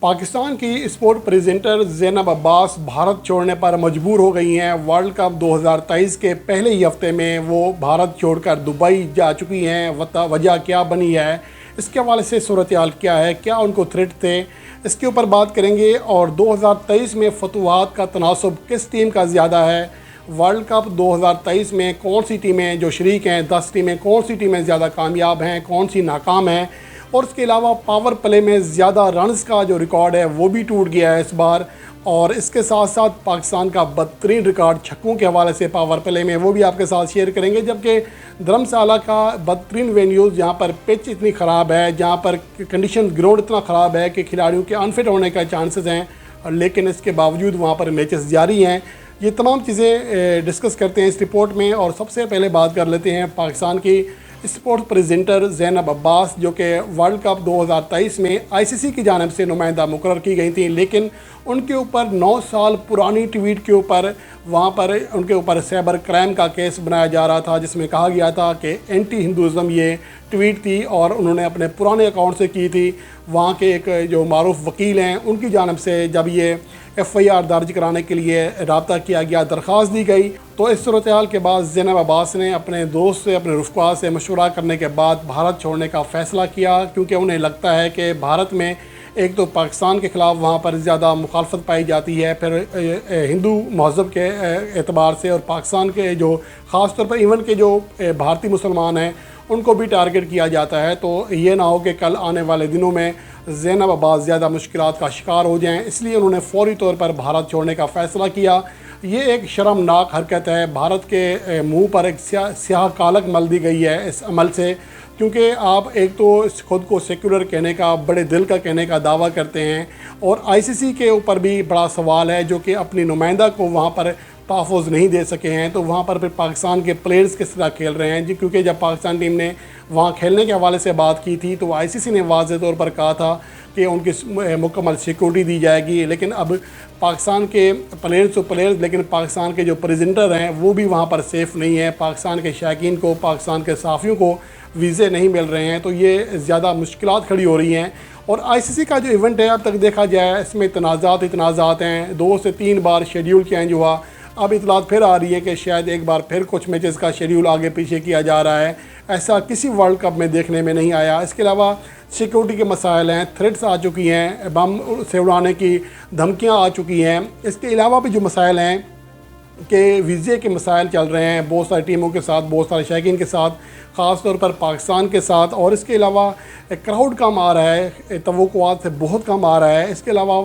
पाकिस्तान की sport presenter Zainab Abbas Bharat छोड़ने पर मजबूर हो गई हैं। वर्ल्ड कप 2023 के पहले ही हफ्ते में वो भारत छोड़कर दुबई जा चुकी हैं। वजह क्या बनी है, इसके हवाले से सूरत-ए-हाल क्या है, क्या उनको थ्रेट थे, इसके ऊपर बात करेंगे। और 2023 में फतवाहत का तनासुब किस टीम का ज़्यादा है, वर्ल्ड कप 2023 में कौन सी टीमें जो शरीक हैं 10 टीमें, कौन सी टीमें ज़्यादा कामयाब हैं, कौन सी नाकाम हैं, और इसके अलावा पावर प्ले में ज़्यादा रन्स का जो रिकॉर्ड है वो भी टूट गया है इस बार। और इसके साथ साथ पाकिस्तान का बदतरीन रिकॉर्ड छक्कों के हवाले से पावर प्ले में वो भी आपके साथ शेयर करेंगे। जबकि धर्मशाला का बदतरीन वेन्यूज़ जहाँ पर पिच इतनी ख़राब है, जहाँ पर कंडीशन ग्राउंड इतना ख़राब है कि खिलाड़ियों के अनफिट होने का चांसेस हैं, लेकिन इसके बावजूद वहाँ पर मैचेस जारी हैं। ये तमाम चीज़ें डिस्कस करते हैं इस रिपोर्ट में। और सबसे पहले बात कर लेते हैं पाकिस्तान की स्पोर्ट्स प्रेजेंटर ज़ैनब अब्बास, जो कि वर्ल्ड कप 2023 में आईसीसी की जानिब से नुमाइंदा मुकर्रर की गई थी, लेकिन उनके ऊपर 9 साल पुरानी ट्वीट के ऊपर वहाँ पर उनके ऊपर साइबर क्राइम का केस बनाया जा रहा था, जिसमें कहा गया था कि एंटी हिंदुज़म ये ट्वीट थी और उन्होंने अपने पुराने अकाउंट से की थी। वहाँ के एक जो मारूफ वकील हैं उनकी जानिब से जब ये FIR दर्ज कराने के लिए रब्ता किया गया, दरख्वास्त दी गई, तो इस सूरत हाल के बाद ज़ैनब अब्बास ने अपने दोस्त से, अपने रुफ़क़ा से मशवरा करने के बाद भारत छोड़ने का फ़ैसला किया, क्योंकि उन्हें लगता है कि भारत में एक तो पाकिस्तान के ख़िलाफ़ वहाँ पर ज़्यादा मुखालफत पाई जाती है, फिर हिंदू महज़ब के एतबार से, और पाकिस्तान के जो ख़ास तौर पर इवन के जो भारतीय मुसलमान हैं उनको भी टारगेट किया जाता है। तो ये ना हो कि कल आने वाले दिनों में ज़ैनब अब्बास ज़्यादा मुश्किलात का शिकार हो जाएं, इसलिए उन्होंने फ़ौरी तौर पर भारत छोड़ने का फ़ैसला किया। ये एक शर्मनाक हरकत है, भारत के मुंह पर एक स्याह कालक मल दी गई है इस अमल से, क्योंकि आप एक तो ख़ुद को सेक्युलर कहने का, बड़े दिल का कहने का दावा करते हैं, और ICC के ऊपर भी बड़ा सवाल है जो कि अपनी नुमाइंदा को वहाँ पर तहफ़्फ़ुज़ नहीं दे सके हैं। तो वहाँ पर फिर पाकिस्तान के प्लेयर्स किस तरह खेल रहे हैं जी, क्योंकि जब पाकिस्तान टीम ने वहाँ खेलने के हवाले से बात की थी तो ICC ने वाज़ेह तौर पर कहा था कि उनकी मुकम्मल सिक्योरिटी दी जाएगी, लेकिन अब पाकिस्तान के प्लेयर्स तो प्लेयर्स, लेकिन पाकिस्तान के जो प्रेजेंटर हैं वो भी वहाँ पर सेफ़ नहीं है। पाकिस्तान के शायकीन को, पाकिस्तान के सहाफ़ियों को वीज़े नहीं मिल रहे हैं, तो ये ज़्यादा मुश्किलात खड़ी हो रही हैं। और ICC का जो इवेंट है अब तक देखा जाए इसमें तनाज़ात हैं, 2 से 3 बार शेड्यूल चेंज हुआ, अब इतलात फिर आ रही है कि शायद एक बार फिर कुछ मैचेस का शेड्यूल आगे पीछे किया जा रहा है। ऐसा किसी वर्ल्ड कप में देखने में नहीं आया। इसके अलावा सिक्योरिटी के मसाइल हैं, थ्रेट्स आ चुकी हैं, बम से उड़ाने की धमकियां आ चुकी हैं। इसके अलावा भी जो मसाइल हैं कि वीज़े के मसाइल चल रहे हैं बहुत सारी टीमों के साथ, बहुत सारे शायकीन के साथ, ख़ास तौर पर पाकिस्तान के साथ। और इसके अलावा क्राउड कम आ रहा है, तवक्कुआत से बहुत कम आ रहा है। इसके अलावा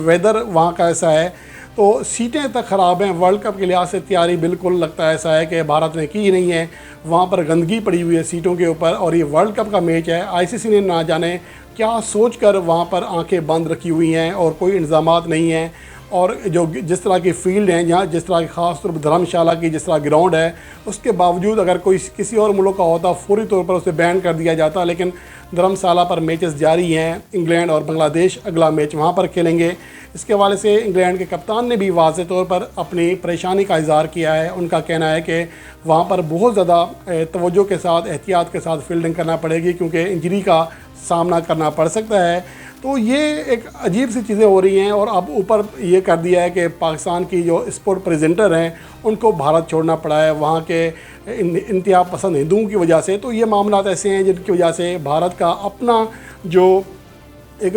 वेदर वहाँ का ऐसा है, तो सीटें तक ख़राब हैं। वर्ल्ड कप के लिहाज से तैयारी बिल्कुल लगता है ऐसा है कि भारत ने की ही नहीं है, वहाँ पर गंदगी पड़ी हुई है सीटों के ऊपर। और ये वर्ल्ड कप का मैच है, ICC ने ना जाने क्या सोचकर वहाँ पर आंखें बंद रखी हुई हैं और कोई इंतज़ामात नहीं हैं। और जो जिस तरह की फील्ड हैं, जहाँ जिस तरह की ख़ास तौर पर धर्मशाला की जिस तरह ग्राउंड है, उसके बावजूद अगर कोई किसी और मुल्क का होता फ़ौरी तौर पर उसे बैन कर दिया जाता, लेकिन धर्मशाला पर मैचेस जारी हैं। इंग्लैंड और बांग्लादेश अगला मैच वहाँ पर खेलेंगे। इसके हवाले से इंग्लैंड के कप्तान ने भी वाज़ेह तौर पर अपनी परेशानी का इज़हार किया है। उनका कहना है कि वहाँ पर बहुत ज़्यादा तवज्जो के साथ, एहतियात के साथ फील्डिंग करना पड़ेगी, क्योंकि इंजरी का सामना करना पड़ सकता है। तो ये एक अजीब सी चीज़ें हो रही हैं। और अब ऊपर ये कर दिया है कि पाकिस्तान की जो स्पोर्ट प्रेजेंटर हैं उनको भारत छोड़ना पड़ा है वहाँ के इंतहा पसंद हिंदुओं की वजह से। तो ये मामला ऐसे हैं जिनकी वजह से भारत का अपना जो एक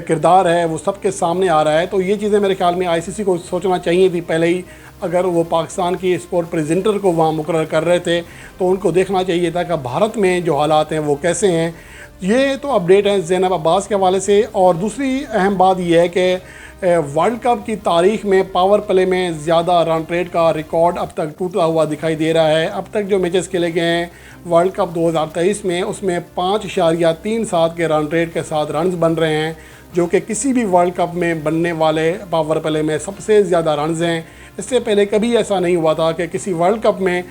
किरदार है वो सबके सामने आ रहा है। तो ये चीज़ें मेरे ख्याल में ICC को सोचना चाहिए थी पहले ही। अगर वो पाकिस्तान की स्पोर्ट प्रेजेंटर को वहाँ मुकर्रर कर रहे थे तो उनको देखना चाहिए था कि भारत में जो हालात हैं वो कैसे हैं। ये तो अपडेट है ज़ैनब अब्बास के हवाले से। और दूसरी अहम बात यह है कि वर्ल्ड कप की तारीख़ में पावर प्ले में ज़्यादा रन रेट का रिकॉर्ड अब तक टूटा हुआ दिखाई दे रहा है। अब तक जो मैचेस खेले गए हैं वर्ल्ड कप 2023 में, उसमें 5.37 के रन रेट के साथ रन्स बन रहे हैं, जो कि किसी भी वर्ल्ड कप में बनने वाले पावर प्ले में सबसे ज़्यादा रन्स हैं। इससे पहले कभी ऐसा नहीं हुआ था कि किसी वर्ल्ड कप में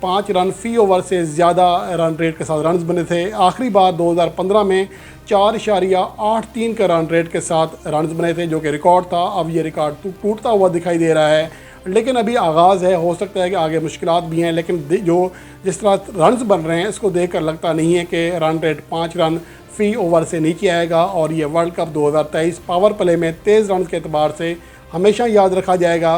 5 रन फ़ी ओवर से ज़्यादा रन रेट के साथ रन्स बने थे। आखिरी बार 2015 में 4.83 के रन रेट के साथ रन्स बने थे, जो कि रिकॉर्ड था। अब ये रिकॉर्ड टूटता हुआ दिखाई दे रहा है, लेकिन अभी आगाज़ है, हो सकता है कि आगे मुश्किलात भी हैं। लेकिन जो जिस तरह रन्स बन रहे हैं इसको देखकर लगता नहीं है कि रन रेट 5 रन फ़ी ओवर से नीचे आएगा और ये वर्ल्ड कप 2023 पावर प्ले में तेज़ रन के अतबार से हमेशा याद रखा जाएगा।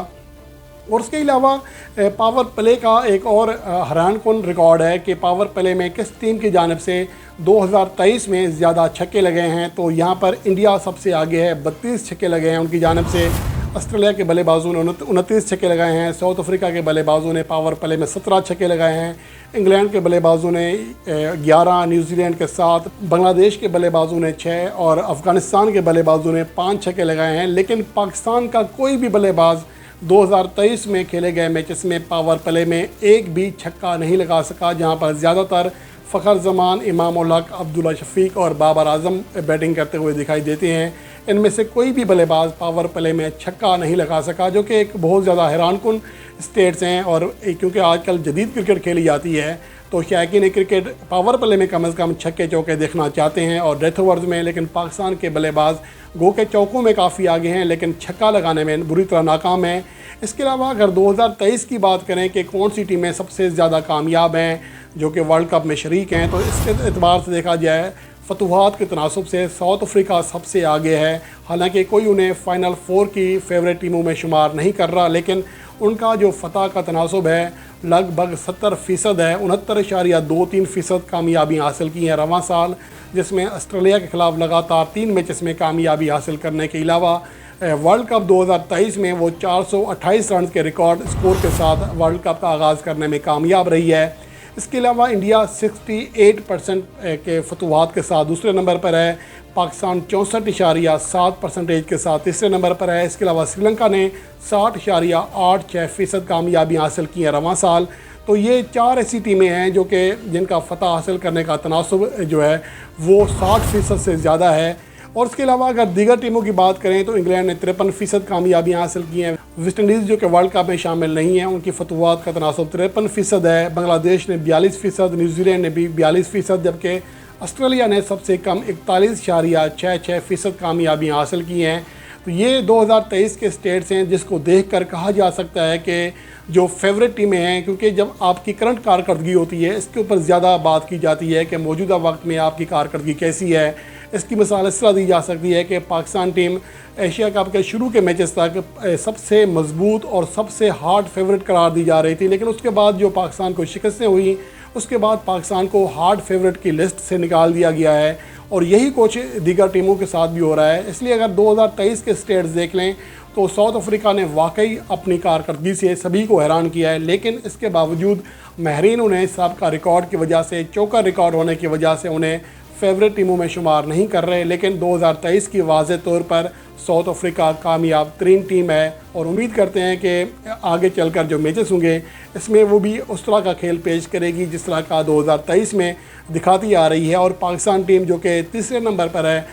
और उसके अलावा पावर प्ले का एक और हैरानकुन रिकॉर्ड है कि पावर प्ले में किस टीम की जानिब से 2023 में ज़्यादा छक्के लगे हैं। तो यहाँ पर इंडिया सबसे आगे है, 32 छक्के लगे हैं उनकी जानिब से। ऑस्ट्रेलिया के बल्लेबाजों ने 29 छक्के लगाए हैं। साउथ अफ्रीका के बल्लेबाजों ने पावर प्ले में 17 छक्के लगाए हैं। इंग्लैंड के बल्लेबाजों ने 11, न्यूजीलैंड के 7, बांग्लादेश के बल्लेबाजों ने 6 और अफ़गानिस्तान के बल्लेबाजों ने 5 छक्के लगाए हैं। लेकिन पाकिस्तान का कोई भी बल्लेबाज 2023 में खेले गए मैचेस में पावर प्ले में एक भी छक्का नहीं लगा सका, जहां पर ज़्यादातर फ़खर जमान, इमाम उल हक, अब्दुल्ला शफीक और बाबर आजम बैटिंग करते हुए दिखाई देते हैं। इनमें से कोई भी बल्लेबाज पावर प्ले में छक्का नहीं लगा सका, जो कि एक बहुत ज़्यादा हैरानकुन स्टेट्स हैं। और क्योंकि आजकल जदीद क्रिकेट खेली जाती है तो शायकीन क्रिकेट पावर प्ले में कम से कम छक्के चौके देखना चाहते हैं और डेथ ओवर्स में। लेकिन पाकिस्तान के बल्लेबाज गो के चौकों में काफ़ी आगे हैं लेकिन छक्का लगाने में बुरी तरह नाकाम हैं। इसके अलावा अगर 2023 की बात करें कि कौन सी टीमें सबसे ज़्यादा कामयाब हैं जो कि वर्ल्ड कप में शरीक हैं, तो इसके एतबार से देखा जाए फतूहात के तनासब से साउथ अफ्रीका सबसे आगे है। हालांकि कोई उन्हें फ़ाइनल 4 की फेवरेट टीमों में शुमार नहीं कर रहा, लेकिन उनका जो फ़तह का तनासब है लगभग 70% है। 69.23% कामयाबी हासिल की है रवां साल, जिसमें ऑस्ट्रेलिया के ख़िलाफ़ लगातार 3 मैचेस में कामयाबी हासिल करने के अलावा वर्ल्ड कप 2023 में वो 428 रन के रिकॉर्ड स्कोर के साथ वर्ल्ड कप का आगाज़ करने में कामयाब रही है। इसके अलावा इंडिया 68% के फतूहात के साथ दूसरे नंबर पर है। पाकिस्तान 64.7% के साथ तीसरे नंबर पर है। इसके अलावा श्रीलंका ने 60.86% कामयाबी हासिल की है रवां साल। तो ये 4 ऐसी टीमें हैं जो कि जिनका फ़तह हासिल करने का तनासब जो है वो 60% से ज़्यादा है। और इसके अलावा अगर दीगर टीमों की बात करें तो इंग्लैंड ने 53% कामयाबियाँ हासिल की हैं। वेस्ट इंडीज़ जो कि वर्ल्ड कप में शामिल नहीं है, उनकी फतूहात का तनासब 53% है। बांग्लादेश ने 42%, न्यूजीलैंड ने भी 42%, जबकि ऑस्ट्रेलिया ने सबसे कम 41.66% कामयाबियाँ हासिल की हैं। तो ये 2023 के स्टेट्स हैं जिसको देखकर कहा जा सकता है कि जो फेवरेट टीमें हैं, क्योंकि जब आपकी करंट कारकर्दगी होती है इसके ऊपर ज़्यादा बात की जाती है कि मौजूदा वक्त में आपकी कारकर्दगी कैसी है। इसकी मिसाल इस तरह दी जा सकती है कि पाकिस्तान टीम एशिया कप के शुरू के मैचेस तक सबसे मजबूत और सबसे हार्ड फेवरेट करार दी जा रही थी, लेकिन उसके बाद जो पाकिस्तान को शिकस्तें हुई उसके बाद पाकिस्तान को हार्ड फेवरेट की लिस्ट से निकाल दिया गया है। और यही कुछ दीगर टीमों के साथ भी हो रहा है। इसलिए अगर 2023 के स्टेट्स देख लें तो साउथ अफ्रीका ने वाकई अपनी कारकर्दगी से सभी को हैरान किया है, लेकिन इसके बावजूद महरीन उन्हें सबका रिकॉर्ड की वजह से, चौका रिकॉर्ड होने की वजह से उन्हें फेवरेट टीमों में शुमार नहीं कर रहे। लेकिन 2023 की वाज़ेह तौर पर साउथ अफ्रीका कामयाब तरीन टीम है और उम्मीद करते हैं कि आगे चलकर जो मैचेस होंगे इसमें वो भी उस तरह का खेल पेश करेगी जिस तरह का 2023 में दिखाती आ रही है। और पाकिस्तान टीम जो कि तीसरे नंबर पर है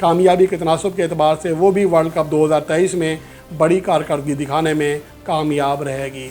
कामयाबी के तनासब के अतबार से, वो भी वर्ल्ड कप 2023 में बड़ी कारकर्दगी दिखाने में कामयाब रहेगी।